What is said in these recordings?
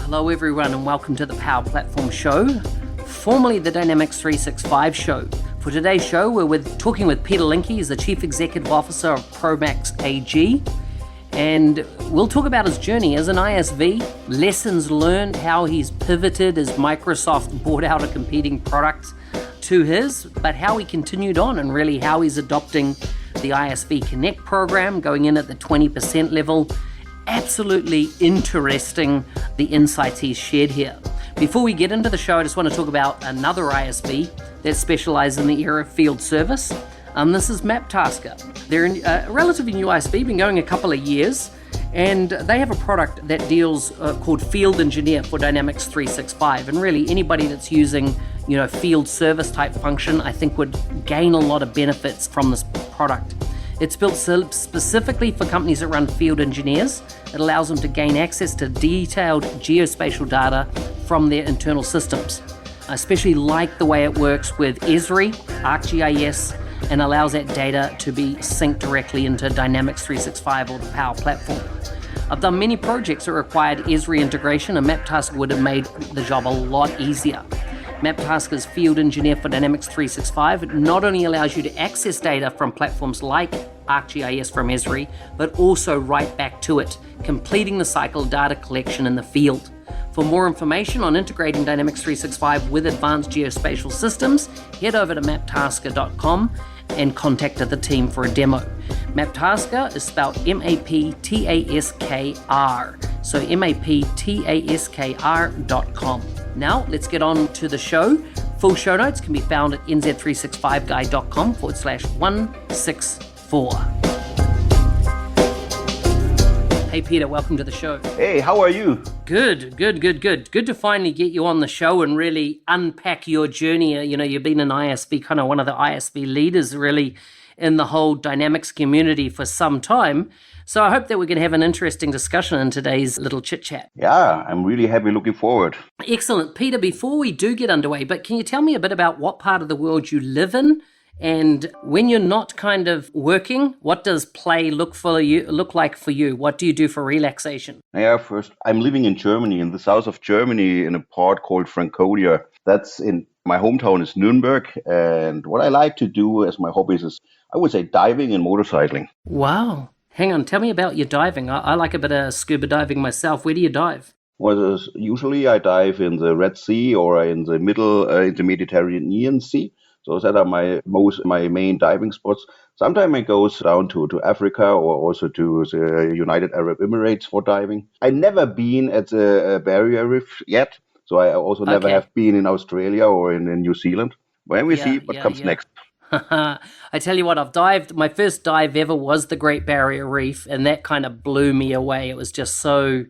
Hello everyone and welcome to the Power Platform Show, formerly the Dynamics 365 Show. For today's show, we're talking with Peter Linke. He's the Chief Executive Officer of Promax AG. And we'll talk about his journey as an ISV, lessons learned, how he's pivoted as Microsoft bought out a competing product to his, but how he continued on and really how he's adopting the ISV Connect program, going in at the 20% level. Absolutely interesting, the insights he's shared here. Before we get into the show, I just want to talk about another ISV that specializes in the area of field service. This is MapTasker. They're a relatively new ISV, been going a couple of years, and they have a product that deals called Field Engineer for Dynamics 365. And really anybody that's using, field service type function, I think would gain a lot of benefits from this product. It's built specifically for companies that run field engineers. It allows them to gain access to detailed geospatial data from their internal systems. I especially like the way it works with Esri, ArcGIS, and allows that data to be synced directly into Dynamics 365 or the Power Platform. I've done many projects that required Esri integration, and MapTasker would have made the job a lot easier. MapTasker's Field Engineer for Dynamics 365 not only allows you to access data from platforms like ArcGIS from Esri, but also right back to it, completing the cycle of data collection in the field. For more information on integrating Dynamics 365 with advanced geospatial systems, head over to maptasker.com and contact the team for a demo. MapTasker is spelled MAPTASKR, so MAPTASKR.com. Now, let's get on to the show. Full show notes can be found at nz365guide.com/164. Hey, Peter, welcome to the show. Hey, how are you? Good. Good to finally get you on the show and really unpack your journey. You've been an ISV, kind of one of the ISV leaders really in the whole Dynamics community for some time. So I hope that we're going to have an interesting discussion in today's little chit-chat. Yeah, I'm really happy, looking forward. Excellent. Peter, before we do get underway, but can you tell me a bit about what part of the world you live in? And when you're not kind of working, what does play look like for you? What do you do for relaxation? Yeah, first, I'm living in Germany, in the south of Germany, in a part called Franconia. That's in my hometown is Nuremberg. And what I like to do as my hobbies is, I would say, diving and motorcycling. Wow. Hang on, tell me about your diving. I like a bit of scuba diving myself. Where do you dive? Well, usually I dive in the Red Sea or in the Mediterranean Sea. So that are my main diving spots. Sometimes I go down to Africa or also to the United Arab Emirates for diving. I never been at the Barrier Reef yet, so I also never have been in Australia or in New Zealand. When we see what comes next. I tell you what, I've dived. My first dive ever was the Great Barrier Reef, and that kind of blew me away. It was just so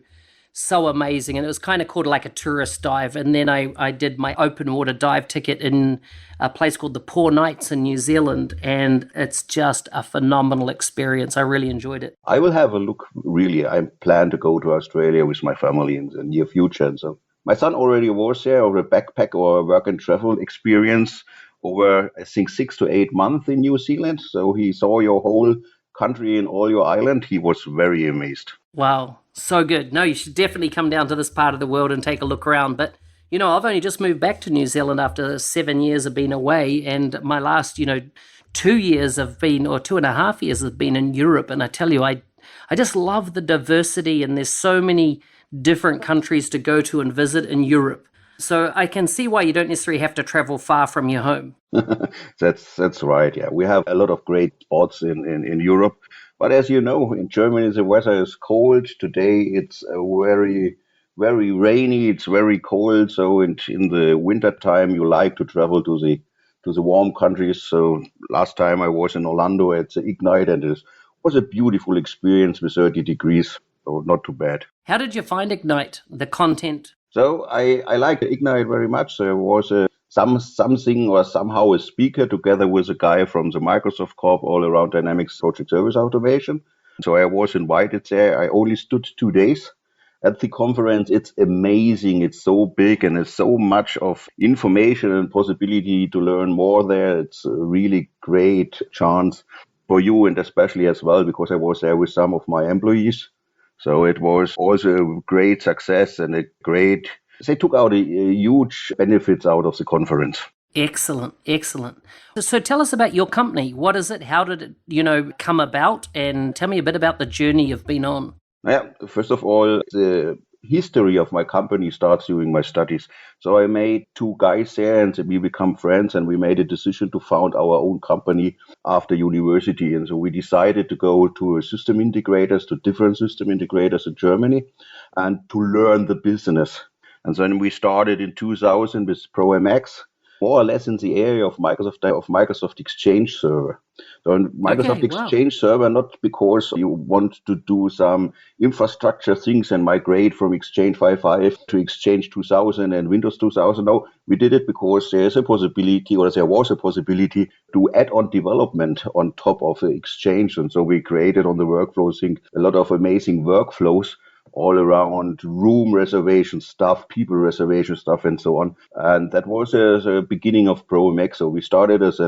amazing, and it was kind of called like a tourist dive. And then I did my open water dive ticket in a place called the Poor Knights in New Zealand, and it's just a phenomenal experience. I really enjoyed it. I will have a look, really. I plan to go to Australia with my family in the near future. And so my son already was there over a backpack or a work and travel experience over, I think, 6 to 8 months in New Zealand. So he saw your whole country and all your island. He was very amazed. Wow, so good. No, you should definitely come down to this part of the world and take a look around. But, I've only just moved back to New Zealand after 7 years of being away. And my last, 2 years have been, or 2.5 years have been in Europe. And I tell you, I just love the diversity, and there's so many different countries to go to and visit in Europe. So I can see why you don't necessarily have to travel far from your home. That's right. Yeah, we have a lot of great spots in Europe. But as you know, in Germany, the weather is cold. Today, it's very, very rainy. It's very cold. So in the winter time, you like to travel to the warm countries. So last time I was in Orlando at the Ignite, and it was a beautiful experience with 30 degrees. So not too bad. How did you find Ignite, the content? So I like Ignite very much. There was something or somehow a speaker together with a guy from the Microsoft Corp all around Dynamics Project Service Automation. So I was invited there. I only stood 2 days at the conference. It's amazing. It's so big and there's so much of information and possibility to learn more there. It's a really great chance for you, and especially as well because I was there with some of my employees. So it was also a great success and a great, they took out a huge benefits out of the conference. Excellent, excellent. So tell us about your company. What is it? How did it, come about? And tell me a bit about the journey you've been on. Yeah, first of all, the history of my company starts during my studies. So I made two guys there and we become friends and we made a decision to found our own company after university. And so we decided to go to system integrators, to different system integrators in Germany and to learn the business. And then we started in 2000 with ProMX, more or less in the area of Microsoft Exchange Server. So in Microsoft Okay, wow. Exchange Server, not because you want to do some infrastructure things and migrate from Exchange 5.5 to Exchange 2000 and Windows 2000. No, we did it because there was a possibility to add on development on top of the Exchange. And so we created on the workflow thing a lot of amazing workflows all around room reservation stuff, people reservation stuff, and so on. And that was the beginning of ProMX. So we started as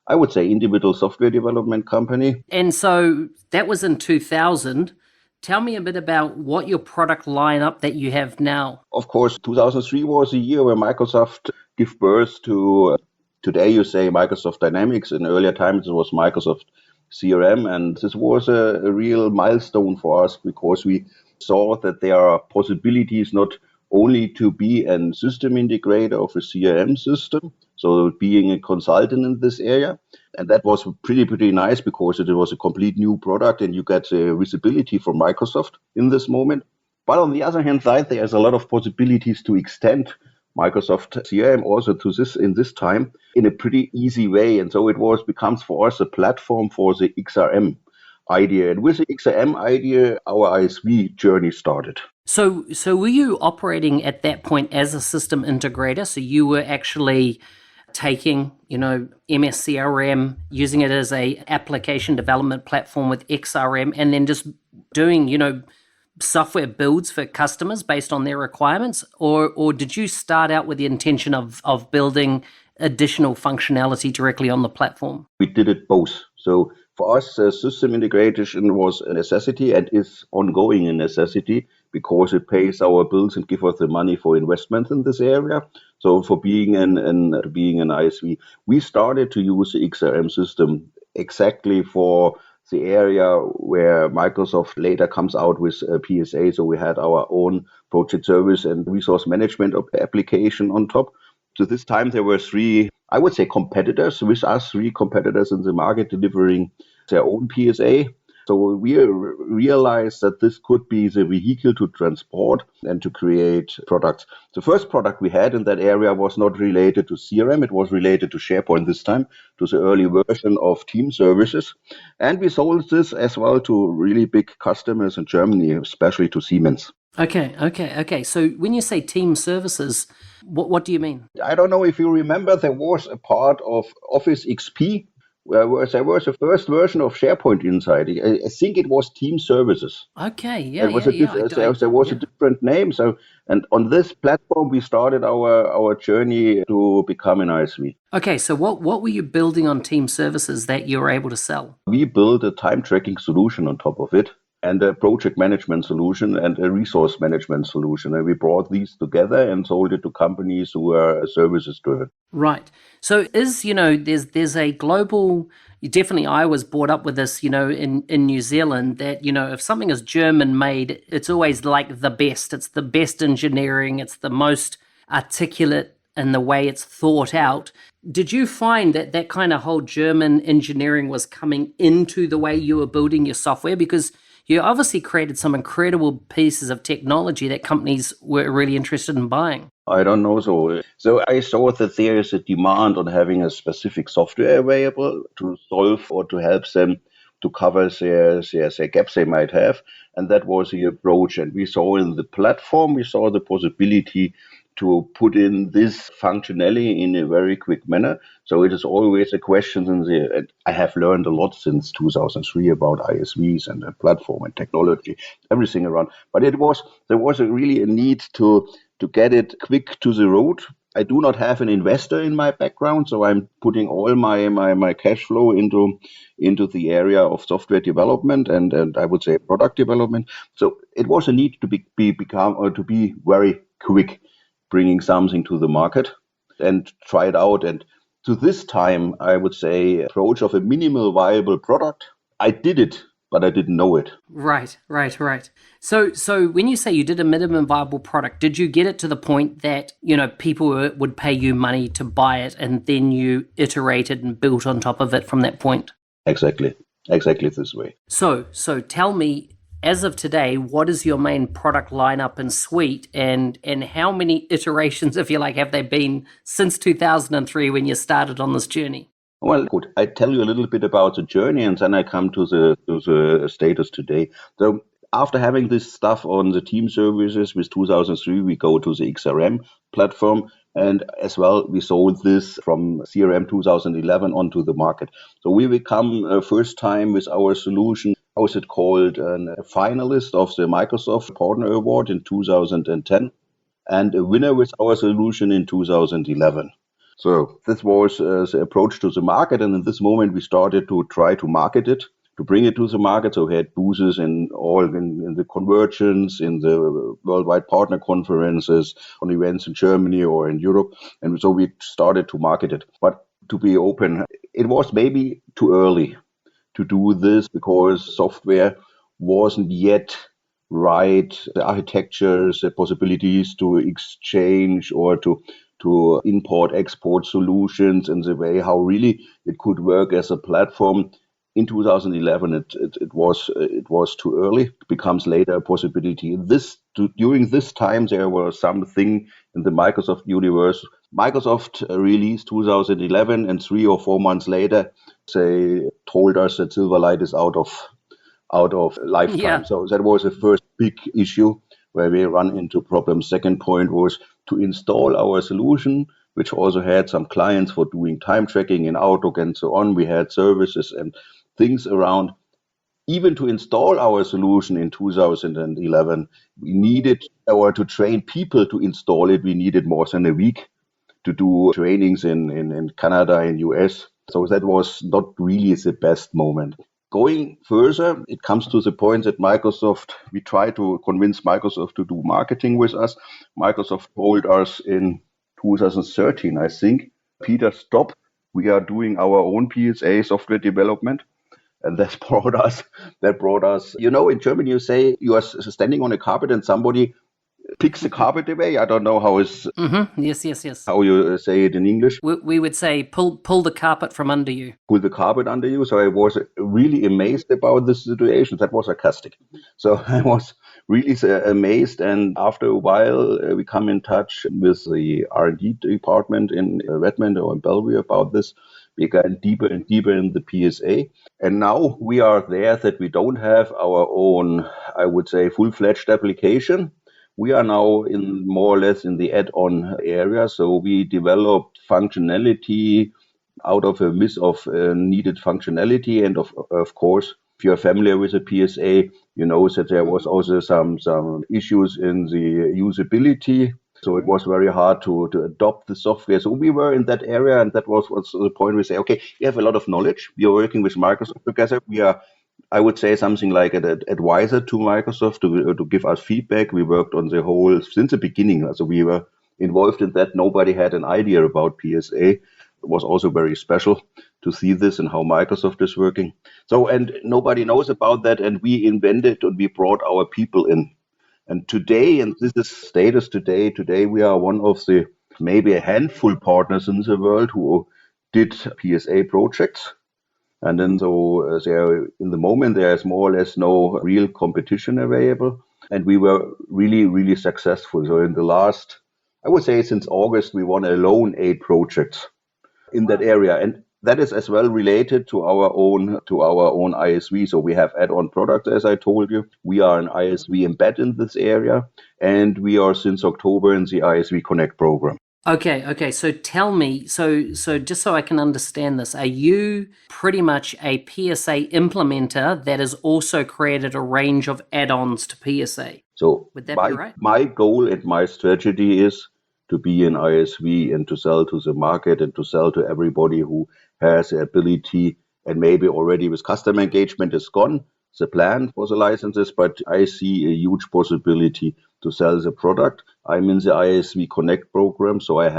I would say, individual software development company. And so that was in 2000. Tell me a bit about what your product lineup that you have now. Of course, 2003 was a year where Microsoft gave birth to, today you say Microsoft Dynamics. In earlier times, it was Microsoft CRM. And this was a real milestone for us because we saw that there are possibilities not only to be a system integrator of a CRM system, so being a consultant in this area. And that was pretty nice because it was a complete new product and you get visibility from Microsoft in this moment. But on the other hand side, there's a lot of possibilities to extend Microsoft CRM also to this in this time in a pretty easy way. And so becomes for us a platform for the XRM idea. And with the XRM idea, our ISV journey started. So were you operating at that point as a system integrator? So you were actually taking, MSCRM, using it as a application development platform with XRM, and then just doing, software builds for customers based on their requirements? Or did you start out with the intention of building additional functionality directly on the platform? We did it both. So for us, system integration was a necessity and is ongoing a necessity because it pays our bills and gives us the money for investment in this area. So for being an ISV, we started to use the XRM system exactly for the area where Microsoft later comes out with PSA. So we had our own project service and resource management application on top. So this time there were three, I would say, competitors with us, three competitors in the market delivering their own PSA. So we realized that this could be the vehicle to transport and to create products. The first product we had in that area was not related to CRM. It was related to SharePoint this time, to the early version of team services. And we sold this as well to really big customers in Germany, especially to Siemens. Okay. So when you say team services, what do you mean? I don't know if you remember, there was a part of Office XP where there was a first version of SharePoint inside. I think it was Team Services. Okay, There was a different name. So, and on this platform, we started our journey to become an ISV. Okay, so what were you building on Team Services that you were able to sell? We built a time tracking solution on top of it, and a project management solution and a resource management solution. And we brought these together and sold it to companies who are services driven. Right. So there's a global, definitely I was brought up with this, in New Zealand that, if something is German made, it's always like the best. It's the best engineering. It's the most articulate in the way it's thought out. Did you find that kind of whole German engineering was coming into the way you were building your software? Because you obviously created some incredible pieces of technology that companies were really interested in buying. I don't know. So I saw that there is a demand on having a specific software available to solve or to help them to cover their gaps they might have. And that was the approach. And we saw in the platform, we saw the possibility to put in this functionality in a very quick manner. So it is always a question and I have learned a lot since 2003 about ISVs and the platform and technology, everything around. But there was really a need to get it quick to the road I do not have an investor in my background, so I'm putting all my cash flow into the area of software development and I would say product development. So it was a need to become or to be very quick, bringing something to the market and try it out. And to this time, I would say approach of a minimal viable product. I did it, but I didn't know it. Right. So when you say you did a minimum viable product, did you get it to the point that, people would pay you money to buy it and then you iterated and built on top of it from that point? Exactly this way. So tell me, as of today, what is your main product lineup and suite, and how many iterations, if you like, have there been since 2003 when you started on this journey? Well, good. I tell you a little bit about the journey, and then I come to the status today. So after having this stuff on the team services with 2003, we go to the XRM platform, and as well we sold this from CRM 2011 onto the market. So we become first time with our solution. How is it called? A finalist of the Microsoft Partner Award in 2010, and a winner with our solution in 2011. So this was the approach to the market, and in this moment we started to try to market it, to bring it to the market. So we had booths in the convergence, in the worldwide partner conferences, on events in Germany or in Europe, and so we started to market it. But to be open, it was maybe too early to do this because software wasn't yet right, the architectures, the possibilities to exchange or to import export solutions in the way how really it could work as a platform. In 2011 it was too early. It becomes later a possibility. During this time there was something in the Microsoft universe. Microsoft released 2011, and 3 or 4 months later they told us that Silverlight is out of lifetime. Yeah. So that was the first big issue where we run into problems. Second point was to install our solution, which also had some clients for doing time tracking in Outlook and so on. We had services and things around. Even to install our solution in 2011, we needed, or to train people to install it, we needed more than a week to do trainings in Canada and US. So that was not really the best moment. Going further, it comes to the point that we try to convince Microsoft to do marketing with us. Microsoft told us in 2013, I think, Peter, stop. We are doing our own PSA software development. And that brought us, in Germany, you say you are standing on a carpet and somebody picks the carpet away. I don't know Yes. how you say it in English. We would say pull the carpet from under you. Pull the carpet under you. So I was really amazed about the situation. That was sarcastic. So I was really amazed. And after a while, we come in touch with the R&D department in Redmond or in Bellevue about this. We got deeper and deeper in the PSA. And now we are there that we don't have our own, I would say, full-fledged application. We are now more or less in the add-on area. So we developed functionality out of a miss of needed functionality. And of course, if you're familiar with the PSA, you know that there was also some issues in the usability. So it was very hard to adopt the software. So we were in that area, and that was the point. We say, okay, we have a lot of knowledge. We are working with Microsoft together. We are, I would say, something like an advisor to Microsoft to give us feedback. We worked on the whole since the beginning. So we were involved in that. Nobody had an idea about PSA. It was also very special to see this and how Microsoft is working. So, and nobody knows about that. And we invented and we brought our people in. And today, and this is status today we are one of the maybe a handful partners in the world who did PSA projects. And then so there, in the moment, there is more or less no real competition available. And we were really, really successful. So in the last, I would say since August, we won alone 8 projects in that area. And that is as well related to our own ISV. So we have add-on products, as I told you. We are an ISV embed in this area, and we are since October in the ISV Connect program. Okay. So tell me, so just so I can understand this, are you pretty much a PSA implementer that has also created a range of add-ons to PSA? So would that be right? My goal and my strategy is to be an ISV and to sell to the market and to sell to everybody who has the ability, and maybe already with customer engagement is gone, the plan for the licenses, but I see a huge possibility to sell the product. I'm in the ISV Connect program, so I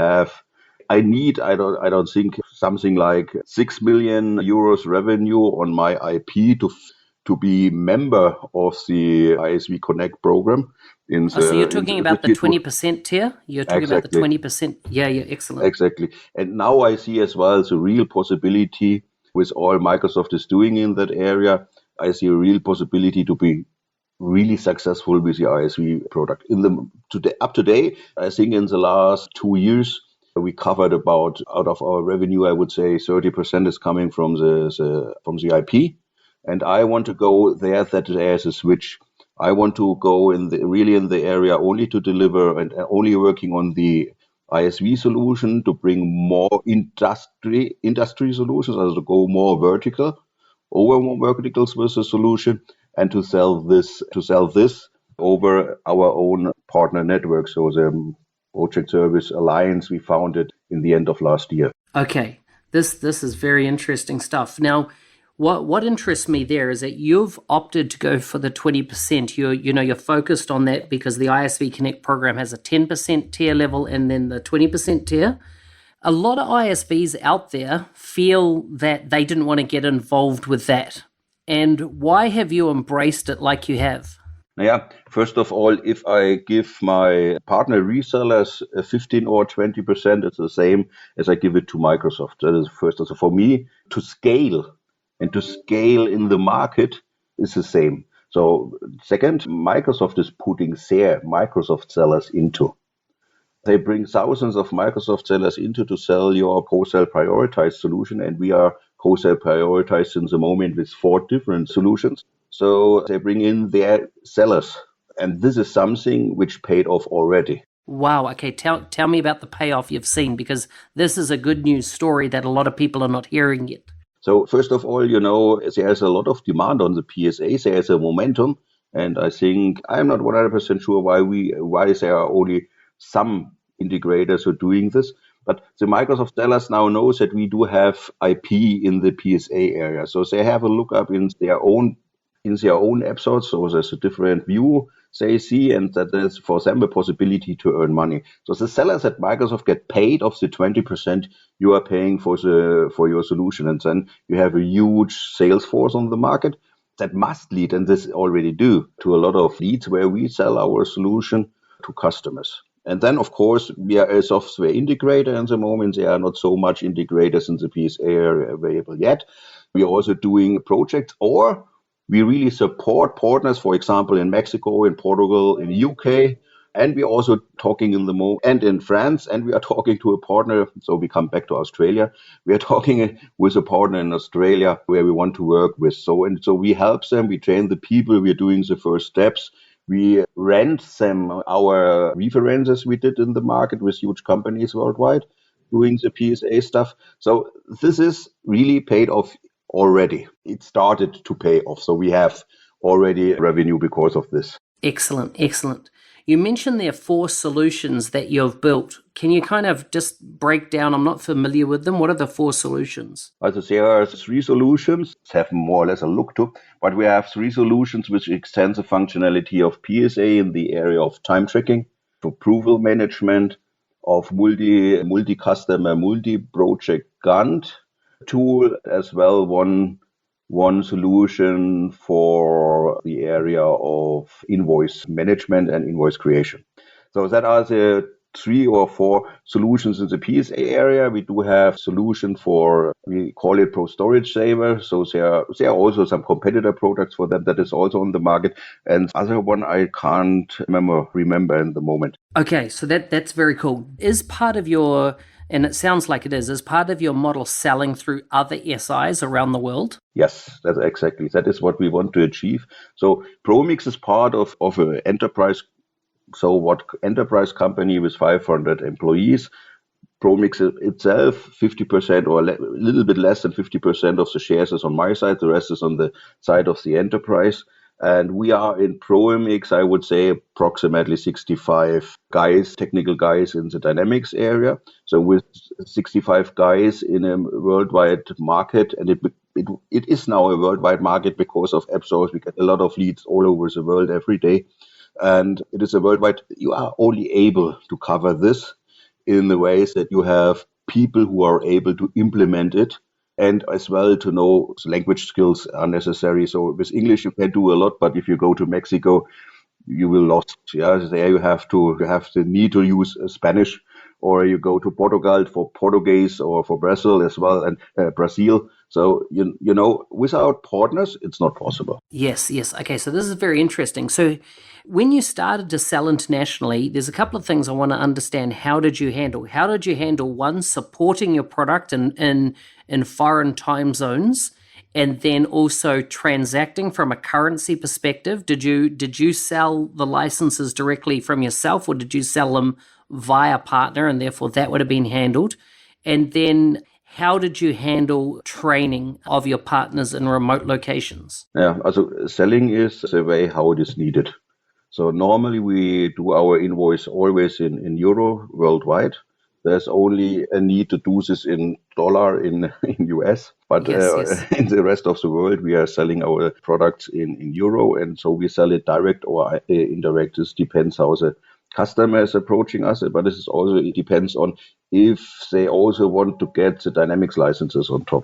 don't think something like 6 million euros revenue on my IP to be member of the ISV Connect program Oh, so you're talking about the 20% tier? You're talking about the exactly. 20%? Yeah, excellent. Exactly. And now I see as well the real possibility with all Microsoft is doing in that area. I see a real possibility to be really successful with the ISV product. Up to date, I think in the last 2 years, we covered about out of our revenue, I would say 30% is coming from the IP. And I want to go there that there's a switch. I want to go really in the area only to deliver and only working on the ISV solution to bring more industry solutions, also to go more vertical, over more verticals with the solution, and to sell this over our own partner network. So the Project Service Alliance we founded in the end of last year. Okay, this is very interesting stuff. Now, what interests me there is that you've opted to go for the 20%. You're focused on that because the ISV Connect program has a 10% tier level and then the 20% tier. A lot of ISVs out there feel that they didn't want to get involved with that. And why have you embraced it like you have? Yeah, first of all, if I give my partner resellers 15 or 20%, it's the same as I give it to Microsoft. That is first. So for me, to scale in the market is the same. So second, Microsoft is putting their Microsoft sellers into. They bring thousands of Microsoft sellers into to sell your co-sell prioritized solution, and we are co-sell prioritized in the moment with 4 different solutions. So they bring in their sellers, and this is something which paid off already. Wow. Okay. Tell me about the payoff you've seen, because this is a good news story that a lot of people are not hearing yet. So first of all, there's a lot of demand on the PSA. There's a momentum, and I think I'm not 100% sure why there are only some integrators who are doing this. But the Microsoft sellers now knows that we do have IP in the PSA area, so they have a lookup in their own episodes. So there's a different view they see, and that is for them a possibility to earn money. So the sellers at Microsoft get paid of the 20% you are paying for your solution, and then you have a huge sales force on the market that must lead, and this already do, to a lot of leads where we sell our solution to customers. And then, of course, we are a software integrator in the moment. There are not so much integrators in the PSA area available yet. We are also doing projects, or we really support partners, for example, in Mexico, in Portugal, in the UK. And we're also talking and in France, and we are talking to a partner. So we come back to Australia. We are talking with a partner in Australia where we want to work with. So we help them. We train the people. We're doing the first steps. We rent them our references we did in the market with huge companies worldwide doing the PSA stuff. So this is really paid off already. It started to pay off. So we have already revenue because of this. Excellent. You mentioned there are 4 solutions that you've built. Can you kind of just break down? I'm not familiar with them. What are the 4 solutions? There are 3 solutions, have more or less a look to, but we have 3 solutions which extend the functionality of PSA in the area of time tracking, approval management, of multi-customer, multi-project Gantt tool, as well one solution for the area of invoice management and invoice creation. So that are the 3 or 4 solutions in the PSA area. We do have solution we call it Pro Storage Saver. So there are also some competitor products for that is also on the market. And other one I can't remember in the moment. Okay, so that's very cool. Is part of your, and it sounds like it is part of your model selling through other SIs around the world? Yes, that is what we want to achieve. So ProMix is part of an enterprise. So what enterprise company with 500 employees, ProMix itself, 50% or a little bit less than 50% of the shares is on my side. The rest is on the side of the enterprise. And we are in ProMX, I would say, approximately 65 guys, technical guys in the dynamics area. So with 65 guys in a worldwide market, and it is now a worldwide market because of app stores. We get a lot of leads all over the world every day. And it is a worldwide, you are only able to cover this in the ways that you have people who are able to implement it and as well to know language skills are necessary. So with English you can do a lot, but if you go to Mexico, you will lost. Yeah, there you have the need to use Spanish, or you go to Portugal for Portuguese, or for Brazil as well, and Brazil. So you know, without partners, it's not possible. Yes, yes. Okay, so this is very interesting. So when you started to sell internationally, there's a couple of things I want to understand. How did you handle? How did you handle one, supporting your product in foreign time zones, and then also transacting from a currency perspective? Did you sell the licenses directly from yourself, or did you sell them via partner, and therefore that would have been handled? And then how did you handle training of your partners in remote locations? Yeah, also selling is the way how it is needed. So normally we do our invoice always in euro worldwide. There's only a need to do this in dollar in US, but Yes, yes. in the rest of the world we are selling our products in euro, and so we sell it direct or indirect. This depends how the customer is approaching us, but this is also it depends on if they also want to get the Dynamics licenses on top.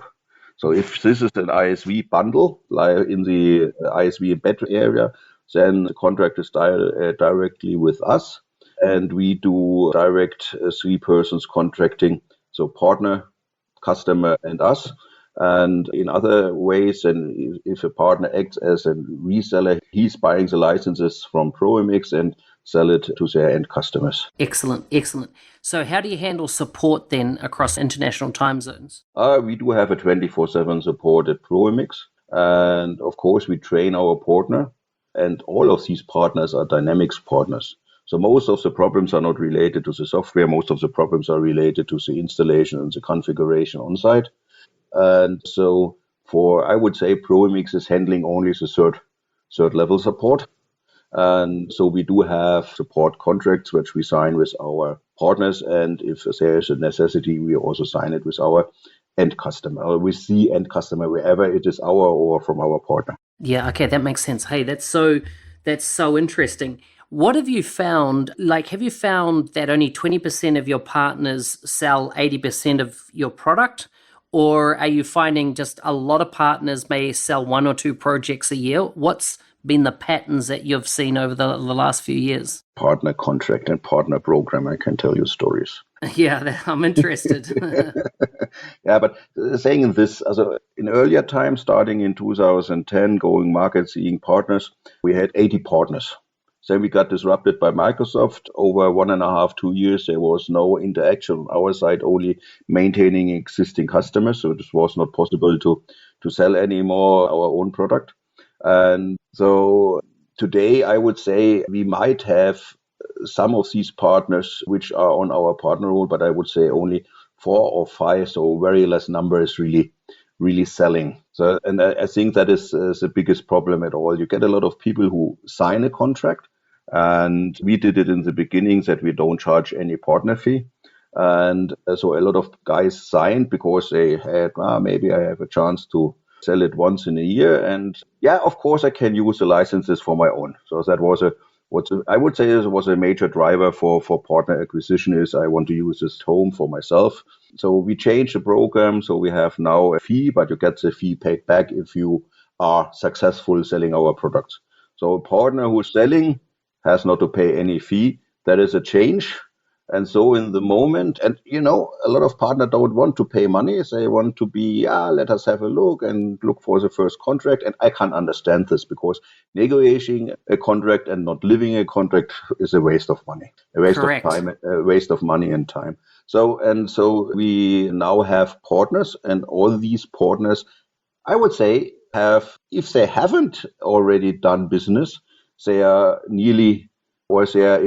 So if this is an ISV bundle, like in the ISV embed area, then the contract is directly with us, and we do direct three persons contracting, so partner, customer, and us. And in other ways, and if a partner acts as a reseller, he's buying the licenses from ProMX and sell it to their end customers. Excellent, excellent. So how do you handle support then across international time zones? We do have a 24/7 support at ProMX, and of course we train our partner, and all of these partners are Dynamics partners. So most of the problems are not related to the software. Most of the problems are related to the installation and the configuration on site. And so I would say ProMX is handling only the third level support. And so we do have support contracts which we sign with our partners. And if there is a necessity, we also sign it with our end customer, or with the end customer, wherever it is our or from our partner. Yeah, okay, that makes sense. Hey, that's so interesting. What have you found? Like, have you found that only 20% of your partners sell 80% of your product? Or are you finding just a lot of partners may sell one or two projects a year? What's been the patterns that you've seen over the last few years? Partner contract and partner program, I can tell you stories. Yeah, I'm interested. Yeah, but saying this, also in earlier times, starting in 2010, going market, seeing partners, we had 80 partners. Then we got disrupted by Microsoft. Over 1.5, 2 years, there was no interaction on our side, only maintaining existing customers. So it was not possible to sell anymore our own product. And so today, I would say we might have some of these partners which are on our partner role, but I would say only 4 or 5, so very less number is really selling. So, and I think that is the biggest problem at all. You get a lot of people who sign a contract, and we did it in the beginning that we don't charge any partner fee. And so a lot of guys signed because they had, maybe I have a chance to sell it once in a year. And yeah, of course I can use the licenses for my own. So that was I would say it was a major driver for partner acquisition is I want to use this home for myself. So we changed the program. So we have now a fee, but you get the fee paid back if you are successful selling our products. So a partner who's selling has not to pay any fee. That is a change. And so in the moment, and a lot of partners don't want to pay money. They want to be, let us have a look and look for the first contract. And I can't understand this because negotiating a contract and not living a contract is a waste of money, a waste Correct. of time, a waste of money and time. So we now have partners, and all these partners, I would say, if they haven't already done business, they are nearly or they are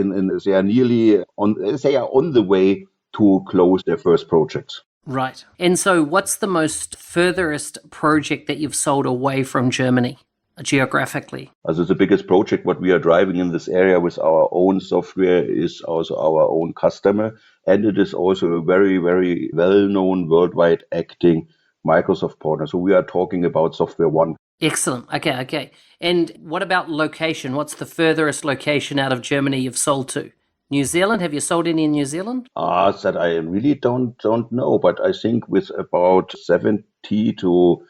on the way to close their first projects. Right. And so what's the most furthest project that you've sold away from Germany? geographically? Also the biggest project what we are driving in this area with our own software is also our own customer, and it is also a very, very well-known worldwide acting Microsoft partner. So we are talking about Software One. Excellent. Okay, okay. And what about location? What's the furthest location out of Germany you've sold to? New Zealand? Have you sold any in New Zealand? That I really don't know, but I think with about 70 to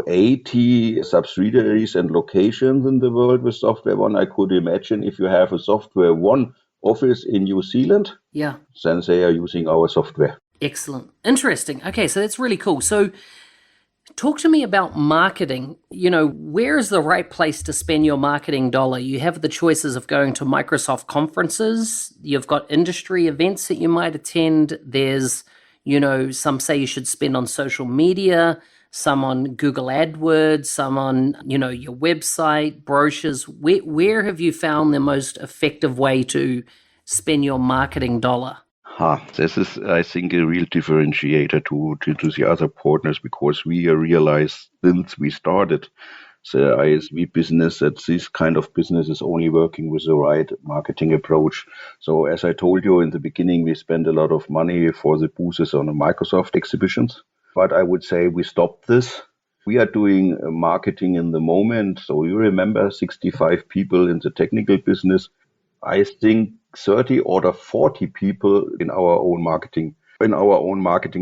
80 subsidiaries and locations in the world with Software One, I could imagine if you have a Software One office in New Zealand, Yeah. then they are using our software. Excellent. Interesting. Okay, so that's really cool. So talk to me about marketing. Where is the right place to spend your marketing dollar? You have the choices of going to Microsoft conferences. You've got industry events that you might attend. There's, some say you should spend on social media, some on Google AdWords, some on, your website, brochures. Where have you found the most effective way to spend your marketing dollar? This is, I think, a real differentiator to the other partners, because we realized since we started the ISV business that this kind of business is only working with the right marketing approach. So as I told you in the beginning, we spend a lot of money for the booths on the Microsoft exhibitions, but I would say we stopped this. We are doing marketing in the moment. So you remember 65 people in the technical business. I think 30 or 40 people in our own marketing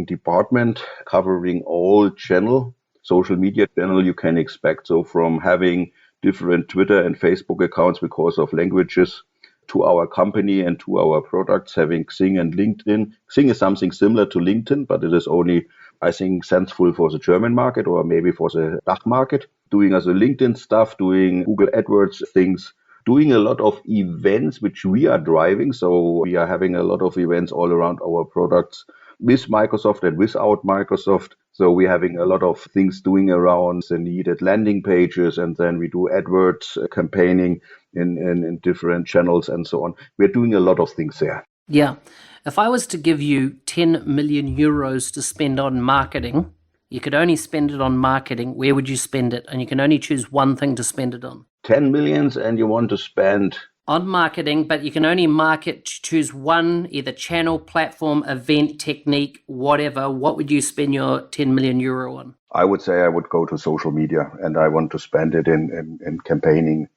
department, covering all social media channel you can expect. So from having different Twitter and Facebook accounts because of languages, to our company and to our products, having Xing and LinkedIn. Xing is something similar to LinkedIn, but it is only, I think, sensible for the German market or maybe for the DACH market. Doing also LinkedIn stuff, doing Google AdWords things, doing a lot of events which we are driving. So we are having a lot of events all around our products with Microsoft and without Microsoft. So we're having a lot of things doing around the needed landing pages, and then we do AdWords campaigning in different channels and so on. We're doing a lot of things there. Yeah. If I was to give you 10 million euros to spend on marketing, you could only spend it on marketing, where would you spend it? And you can only choose one thing to spend it on. 10 millions, and you want to spend on marketing, but you can only choose one, either channel, platform, event, technique, whatever. What would you spend your 10 million euro on? I would say I would go to social media, and I want to spend it in campaigning.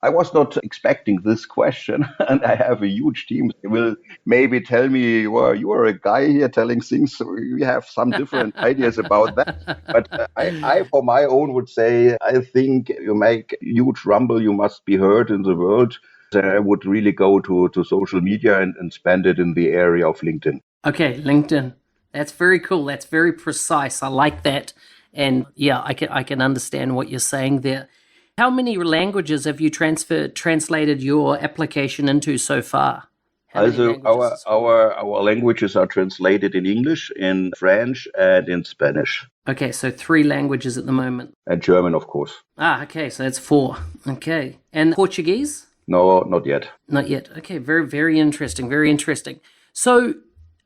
I was not expecting this question, and I have a huge team. They will maybe tell me, well, you are a guy here telling things, so we have some different ideas about that. But I, for my own, would say, I think you make huge rumble, you must be heard in the world. So I would really go to social media and spend it in the area of LinkedIn. Okay, LinkedIn. That's very cool. That's very precise. I like that. And yeah, I can understand what you're saying there. How many languages have you translated your application into so far? Also, our languages are translated in English, in French, and in Spanish. Okay, so 3 languages at the moment. And German, of course. Okay, so that's 4. Okay. And Portuguese? No, not yet. Not yet. Okay, very, very interesting. Very interesting. So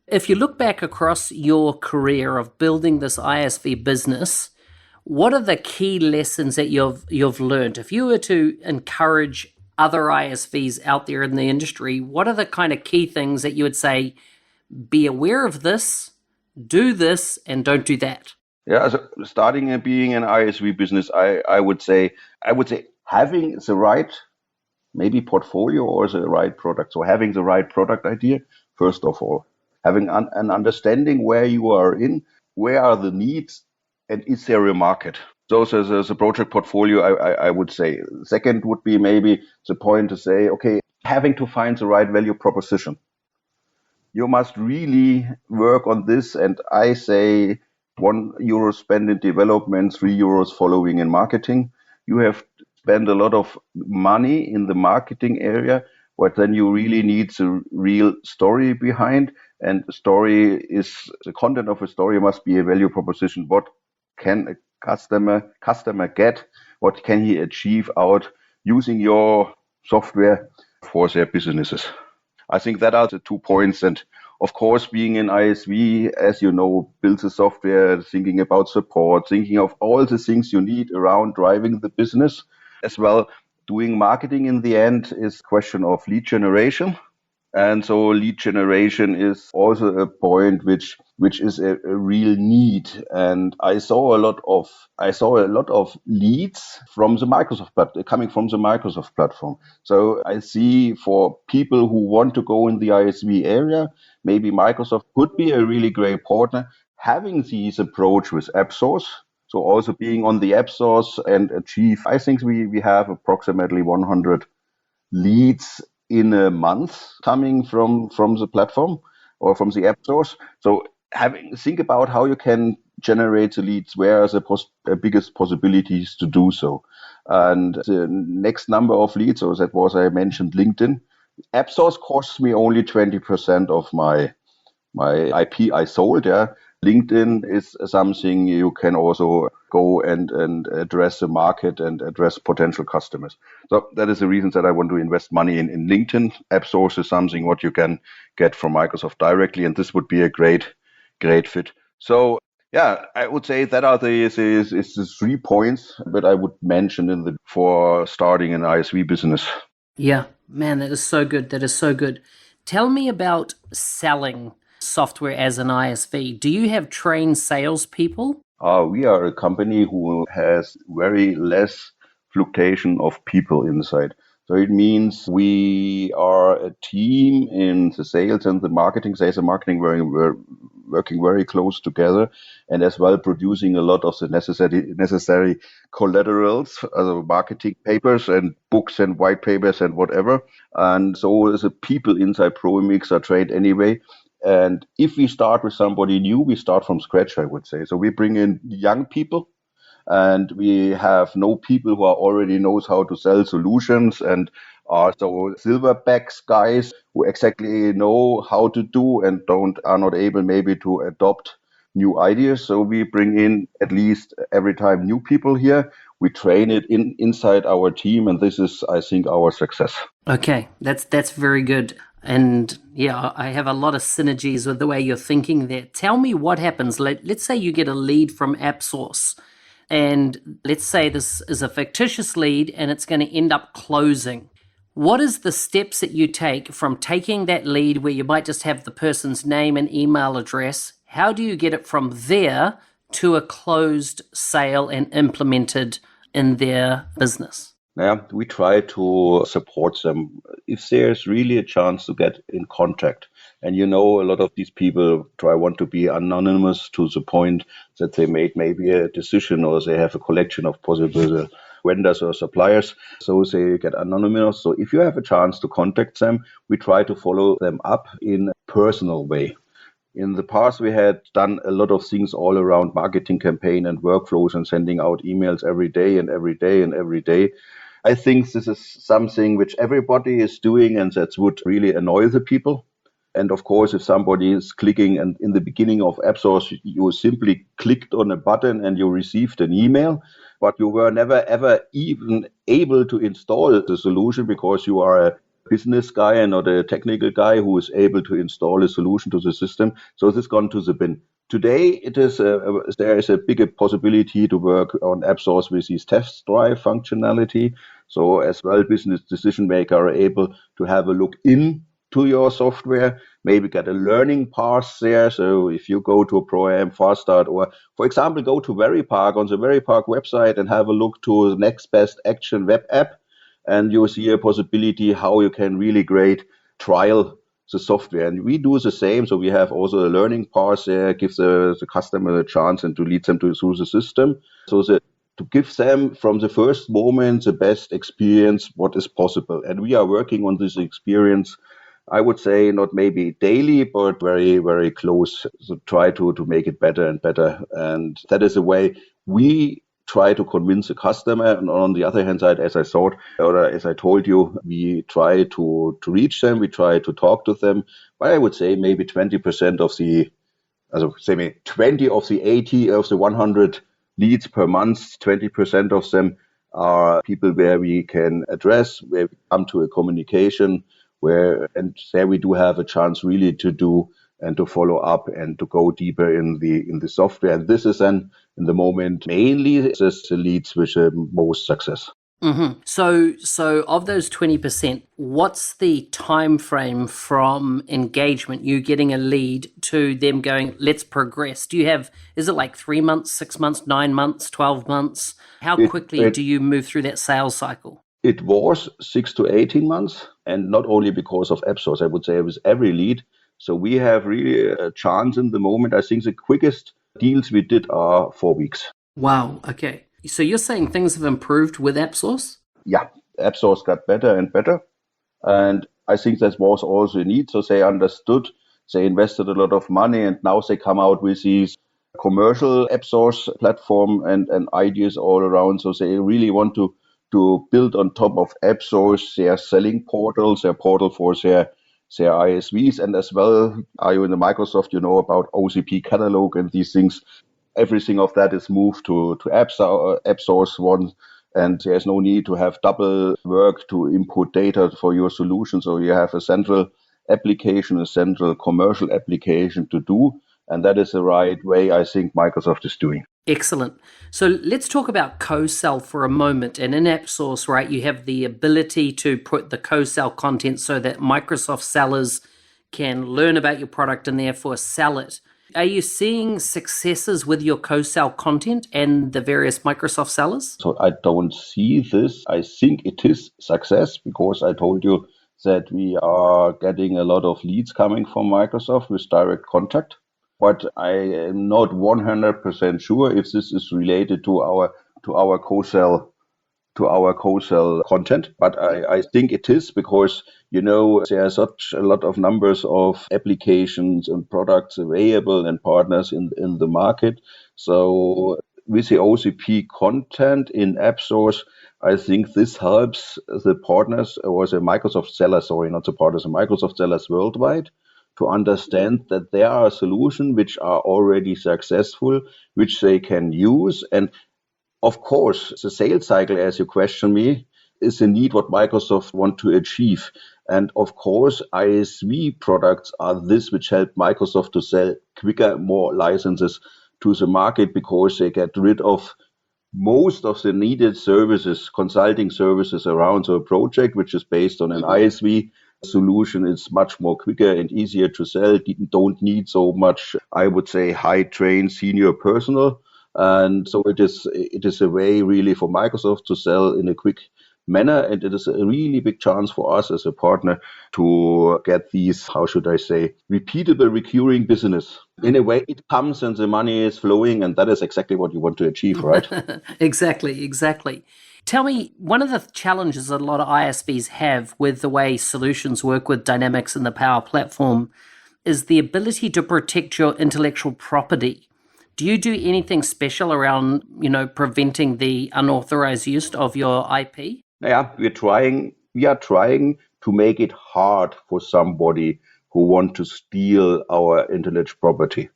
if you look back across your career of building this ISV business, what are the key lessons that you've learned? If you were to encourage other ISVs out there in the industry, what are the kind of key things that you would say, be aware of this, do this, and don't do that? Yeah, so starting and being an ISV business, I would say having the right maybe portfolio or the right product. So having the right product idea, first of all, having an understanding where you are in, where are the needs, and is there a market? So the project portfolio, I would say. Second would be maybe the point to say, okay, having to find the right value proposition. You must really work on this. And I say €1 spent in development, €3 following in marketing. You have spent a lot of money in the marketing area, but then you really need the real story behind. And the content of a story must be a value proposition. What can a customer get? What can he achieve out using your software for their businesses? I think that are the 2 points. And Of course, being in ISV, as you know, builds a software, thinking about support, thinking of all the things you need around driving the business as well. Doing marketing in the end is a question of lead generation. And so lead generation is also a point which is a real need. And I saw a lot of leads from the coming from the Microsoft platform. So I see for people who want to go in the ISV area, maybe Microsoft could be a really great partner, having this approach with AppSource. So also being on the AppSource and achieve, I think we have approximately 100 leads in a month coming from the platform or from the app source. So think about how you can generate the leads, where are the biggest possibilities to do so. And the next number of leads, so that was, I mentioned LinkedIn. App source costs me only 20% of my IP I sold. Yeah. LinkedIn is something you can also go and address the market and address potential customers. So that is the reason that I want to invest money in LinkedIn. AppSource is something what you can get from Microsoft directly, and this would be a great fit. So yeah, I would say that are the 3 points that I would mention for starting an ISV business. Yeah, man, that is so good. That is so good. Tell me about selling software as an ISV. Do you have trained salespeople? We are a company who has very less fluctuation of people inside. So it means we are a team in the sales and the marketing, sales and marketing, we're working very close together, and as well producing a lot of the necessary collaterals, marketing papers and books and white papers and whatever. And so the people inside ProMix are trained anyway. And if we start with somebody new, we start from scratch, I would say. So we bring in young people, and we have no people who already knows how to sell solutions and are so silverbacks guys who exactly know how to do and are not able maybe to adopt new ideas. So we bring in at least every time new people here. We train it inside our team, and this is, I think, our success. Okay, that's very good. And yeah, I have a lot of synergies with the way you're thinking there. Tell me what happens. Let's say you get a lead from AppSource, and let's say this is a fictitious lead and it's going to end up closing. What is the steps that you take from taking that lead where you might just have the person's name and email address? How do you get it from there to a closed sale and implemented in their business? Yeah, we try to support them if there's really a chance to get in contact. And a lot of these people want to be anonymous to the point that they made maybe a decision or they have a collection of possible vendors or suppliers. So they get anonymous. So if you have a chance to contact them, we try to follow them up in a personal way. In the past, we had done a lot of things all around marketing campaign and workflows and sending out emails every day and every day and every day. I think this is something which everybody is doing, and that would really annoy the people. And of course, if somebody is clicking, and in the beginning of AppSource, you simply clicked on a button and you received an email, but you were never ever even able to install the solution because you are a business guy and not a technical guy who is able to install a solution to the system. So this gone to the bin. Today, there is a bigger possibility to work on AppSource with this test drive functionality. So as well, business decision maker are able to have a look into your software, maybe get a learning path there. So if you go to a Pro-Am Fast Start, or for example, go to Verypark on the Verypark website and have a look to the next best action web app, and you see a possibility how you can really great trial the software. And we do the same. So we have also a learning path there, gives the customer a chance and to lead them through the system. So to give them from the first moment the best experience, what is possible. And we are working on this experience, I would say not maybe daily, but very, very close. So try to make it better and better. And that is the way we try to convince the customer. And on the other hand side, as I told you, we try to reach them, we try to talk to them. But I would say maybe 20% of the, 20 of the 80 of the 100 leads per month, 20% of them are people where we can address, where we come to a communication, and there we do have a chance really to do and to follow up and to go deeper in the software. And this is then in the moment mainly this leads with most success. So of those 20%, what's the time frame from engagement, you getting a lead, to them going, let's progress? Is it like 3 months, 6 months, 9 months, 12 months? How quickly do you move through that sales cycle? It was 6 to 18 months, and not only because of AppSource, I would say it was every lead. So we have really a chance in the moment. I think the quickest deals we did are 4 weeks. Wow. Okay. So you're saying things have improved with AppSource? Yeah, AppSource got better and better. And I think that was also a need. So they understood, they invested a lot of money, and now they come out with these commercial AppSource platform and ideas all around. So they really want to build on top of AppSource their selling portals, their portal for their ISVs, and as well, are you in the Microsoft, you know about OCP catalog and these things. Everything of that is moved to AppSource one, and there's no need to have double work to input data for your solution. So you have a central application, a central commercial application to do, and that is the right way I think Microsoft is doing. Excellent. So let's talk about co-sell for a moment. And in AppSource, right, you have the ability to put the co-sell content so that Microsoft sellers can learn about your product and therefore sell it. Are you seeing successes with your co-sell content and the various Microsoft sellers? So I don't see this. I think it is success because I told you that we are getting a lot of leads coming from Microsoft with direct contact. But I am not 100% sure if this is related to our co-sell content, but I think it is because, there are such a lot of numbers of applications and products available and partners in the market. So with the OCP content in AppSource, I think this helps the partners, or the Microsoft sellers, sorry, not the partners, the Microsoft sellers worldwide, to understand that there are solutions which are already successful, which they can use. And of course, the sales cycle, as you question me, is indeed what Microsoft want to achieve. And of course, ISV products are this which help Microsoft to sell quicker, more licenses to the market because they get rid of most of the needed services, consulting services around the project, which is based on an ISV solution. It's much more quicker and easier to sell. You don't need so much, I would say, high trained senior personnel. And so it is a way really for Microsoft to sell in a quick manner. And it is a really big chance for us as a partner to get these, how should I say, repeatable, recurring business. In a way, it comes and the money is flowing, and that is exactly what you want to achieve, right? Exactly. Tell me, one of the challenges that a lot of ISVs have with the way solutions work with Dynamics and the Power Platform is the ability to protect your intellectual property. Do you do anything special around, preventing the unauthorized use of your IP? Yeah, we are trying to make it hard for somebody who want to steal our intellectual property.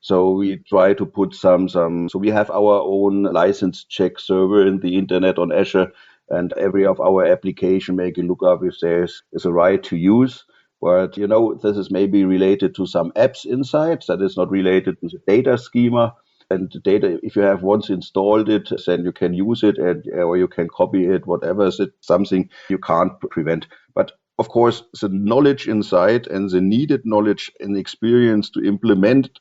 So we try to put so we have our own license check server in the internet on Azure, and every of our application make a look up if there is a right to use. But, this is maybe related to some apps inside that is not related to the data schema. And the data, if you have once installed it, then you can use it or you can copy it, whatever. It's something you can't prevent. But of course, the knowledge inside and the needed knowledge and experience to implement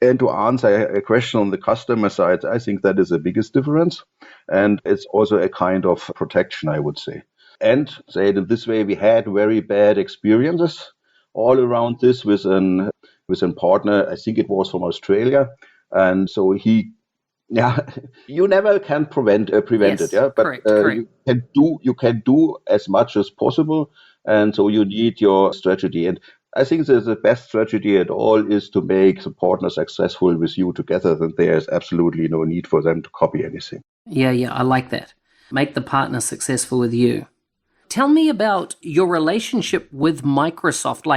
and to answer a question on the customer side, I think that is the biggest difference. And it's also a kind of protection, I would say. And say it in this way, we had very bad experiences all around this with an partner. I think it was from Australia, and so you never can prevent Yes, it, yeah. But correct. you can do as much as possible, and so you need your strategy. And I think the best strategy at all is to make the partner successful with you together. Then there is absolutely no need for them to copy anything. Yeah, I like that. Make the partner successful with you. Tell me about your relationship with Microsoft.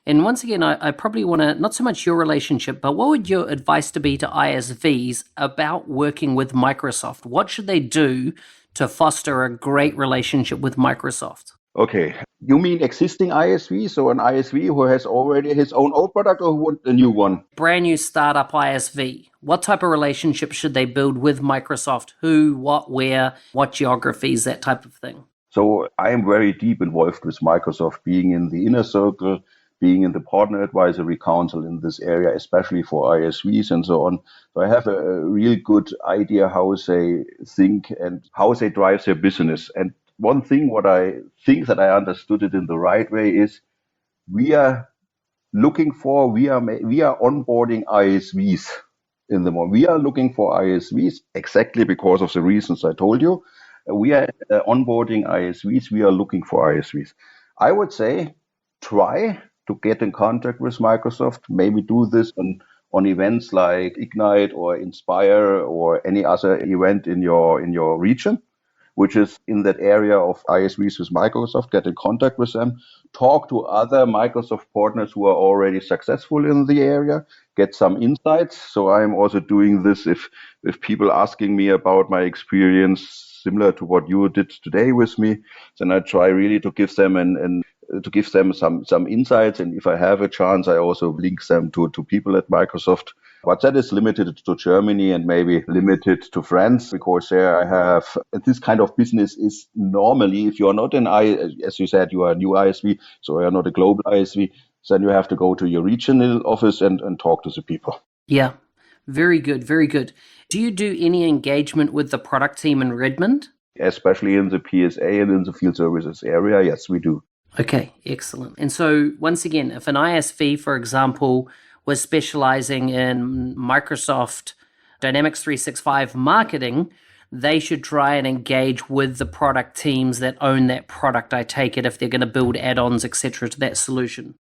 And once again, I probably want to, not so much your relationship, but what would your advice to be to ISVs about working with Microsoft? What should they do to foster a great relationship with Microsoft? Okay. You mean existing ISV? So an ISV who has already his own old product or who want a new one? Brand new startup ISV. What type of relationship should they build with Microsoft? Who, what, where, what geographies, that type of thing? So I am very deep involved with Microsoft, being in the inner circle, being in the partner advisory council in this area, especially for ISVs and so on. So I have a real good idea how they think and how they drive their business. And one thing, what I think that I understood it in the right way is we are we are onboarding ISVs in the moment. We are looking for ISVs exactly because of the reasons I told you. We are onboarding ISVs. We are looking for ISVs. I would say try to get in contact with Microsoft. Maybe do this on events like Ignite or Inspire or any other event in your region, which is in that area of ISVs with Microsoft. Get in contact with them, talk to other Microsoft partners who are already successful in the area, get some insights. So I'm also doing this if people asking me about my experience similar to what you did today with me, then I try really to give them and to give them some insights. And if I have a chance, I also link them to people at Microsoft. But that is limited to Germany and maybe limited to France, because there I have this kind of business is normally, if you are not as you said, you are a new ISV, so you are not a global ISV, then you have to go to your regional office and talk to the people. Yeah, very good, very good. Do you do any engagement with the product team in Redmond? Especially in the PSA and in the field services area, yes, we do. Okay, excellent. And so, once again, if an ISV, for example, was specializing in Microsoft Dynamics 365 marketing, they should try and engage with the product teams that own that product, I take it, if they're going to build add-ons, etc., to that solution.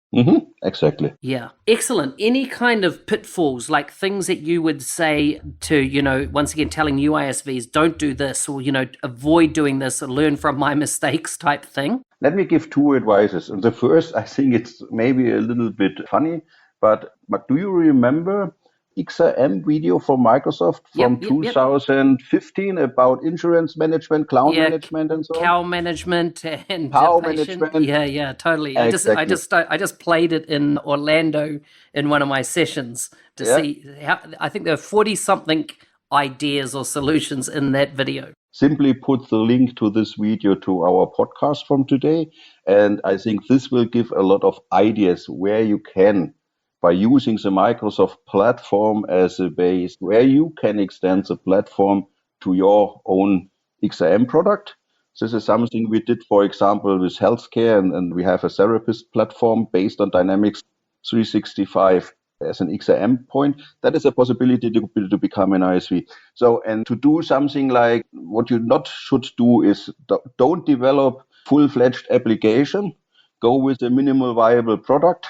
Exactly. Yeah. Excellent. Any kind of pitfalls, like things that you would say to, once again, telling new ISVs, don't do this, or, avoid doing this, or learn from my mistakes type thing? Let me give two advices. And the first, I think it's maybe a little bit funny, but do you remember XRM video from Microsoft from Yep. 2015 about insurance management, cloud management, and so on? Cow management and Cow patient. management. Yeah, totally. Exactly. I just played it in Orlando in one of my sessions to see how. I think there are 40 something ideas or solutions in that video. Simply put the link to this video to our podcast from today. And I think this will give a lot of ideas where you can, by using the Microsoft platform as a base, where you can extend the platform to your own XRM product. This is something we did, for example, with healthcare, and we have a therapist platform based on Dynamics 365 as an XRM point. That is a possibility to become an ISV. So, and to do something like what you not should do is don't develop full-fledged application. Go with a minimal viable product.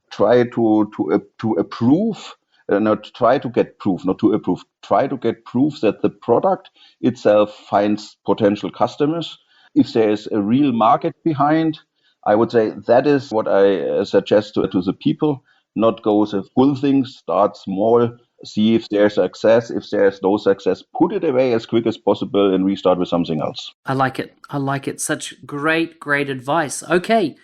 Try to approve, not try to get proof, not to approve. Try to get proof that the product itself finds potential customers. If there is a real market behind, I would say that is what I suggest to the people. Not go the full thing, start small, see if there's success. If there's no success, put it away as quick as possible and restart with something else. I like it. Such great advice. Okay.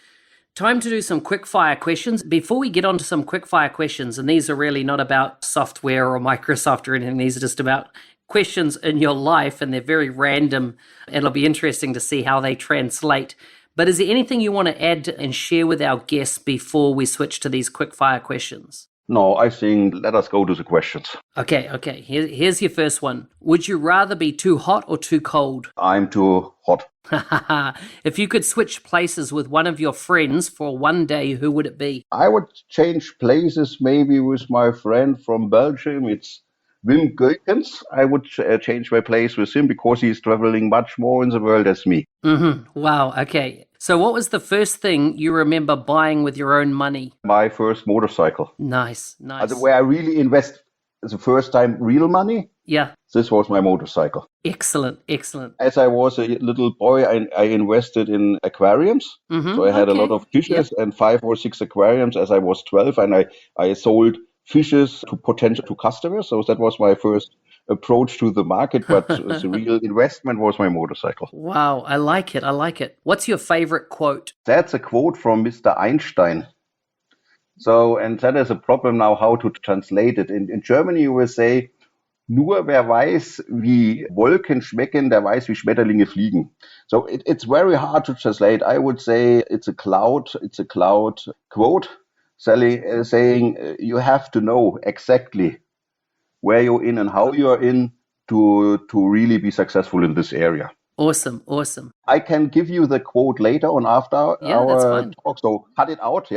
Time to do some quick fire questions. Before we get on to some quick fire questions, and these are really not about software or Microsoft or anything, these are just about questions in your life, and they're very random, and it'll be interesting to see how they translate. But is there anything you want to add and share with our guests before we switch to these quick fire questions? No, I think let us go to the questions. Okay. Here's your first one. Would you rather be too hot or too cold? I'm too hot. If you could switch places with one of your friends for one day, who would it be? I would change places maybe with my friend from Belgium. It's Wim Goykens. I would change my place with him because he's traveling much more in the world as me. Wow. Okay. So what was the first thing you remember buying with your own money? My first motorcycle. Nice. Where I really invest the first time real money. Yeah. This was my motorcycle. Excellent. As I was a little boy, I invested in aquariums. So I had a lot of fishes and 5 or 6 aquariums as I was 12, and I sold fishes to customers. So that was my first approach to the market, but the real investment was my motorcycle. Wow, I like it. I like it. What's your favorite quote? That's a quote from Mr. Einstein. So, and that is a problem now how to translate it. In Germany, you will say, nur wer weiß, wie Wolken schmecken, der weiß, wie Schmetterlinge fliegen. So it's very hard to translate. I would say it's a cloud quote, saying you have to know exactly where you're in and how you're in to really be successful in this area. Awesome. I can give you the quote later on after our talk. So cut it out.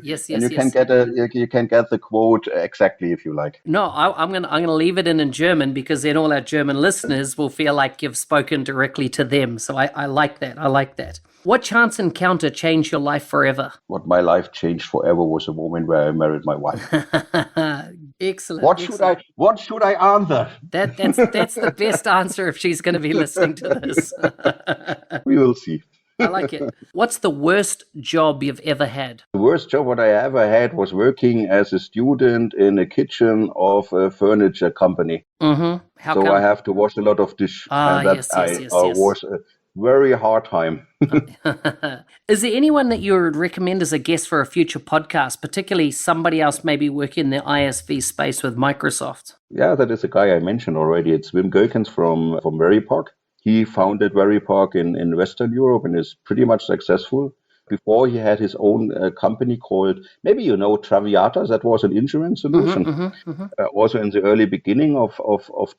Yes. And you can get the quote exactly if you like. No, I'm gonna leave it in German because then all our German listeners will feel like you've spoken directly to them. So I like that. I like that. What chance encounter changed your life forever? What my life changed forever was the moment where I married my wife. Excellent. What should I answer? That's the best answer if she's going to be listening to this. We will see. I like it. What's the worst job you've ever had? The worst job what I ever had was working as a student in a kitchen of a furniture company. Mm-hmm. How come? I have to wash a lot of dish. And that was a very hard time. Is there anyone that you would recommend as a guest for a future podcast, particularly somebody else maybe working in the ISV space with Microsoft? Yeah, that is a guy I mentioned already. It's Wim Geukens from Verypark. He founded Verypark in Western Europe and is pretty much successful. Before he had his own company called, maybe you know, Traviata. That was an insurance solution. Also in the early beginning of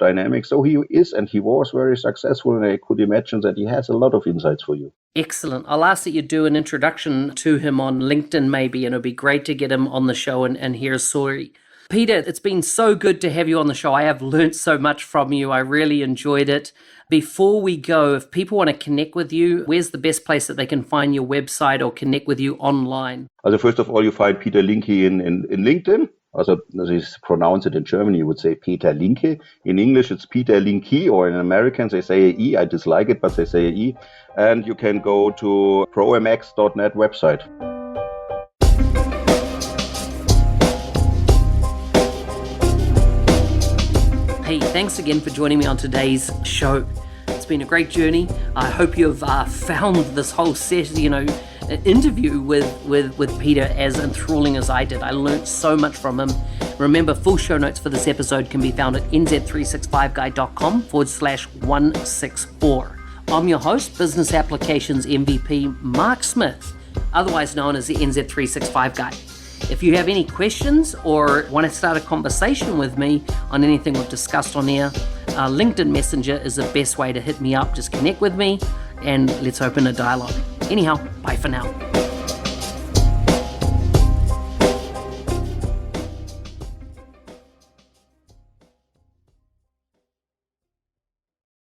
Dynamics. So he was very successful, and I could imagine that he has a lot of insights for you. Excellent. I'll ask that you do an introduction to him on LinkedIn maybe, and it'll be great to get him on the show and hear his story. Peter, it's been so good to have you on the show. I have learned so much from you. I really enjoyed it. Before we go, if people want to connect with you, where's the best place that they can find your website or connect with you online? Also, first of all, you find Peter Linke in LinkedIn. Also, as you pronounce it in German, you would say Peter Linke. In English, it's Peter Linke, or in Americans, they say a E. I dislike it, but they say a E. And you can go to promx.net website. Hey, thanks again for joining me on today's show. It's been a great journey. I hope you've found this whole interview with Peter as enthralling as I did. I learned so much from him. Remember, full show notes for this episode can be found at nz365guy.com/164. I'm your host, Business Applications MVP Mark Smith, otherwise known as the NZ365 Guy. If you have any questions or want to start a conversation with me on anything we've discussed on air, LinkedIn Messenger is the best way to hit me up. Just connect with me and let's open a dialogue. Anyhow, bye for now.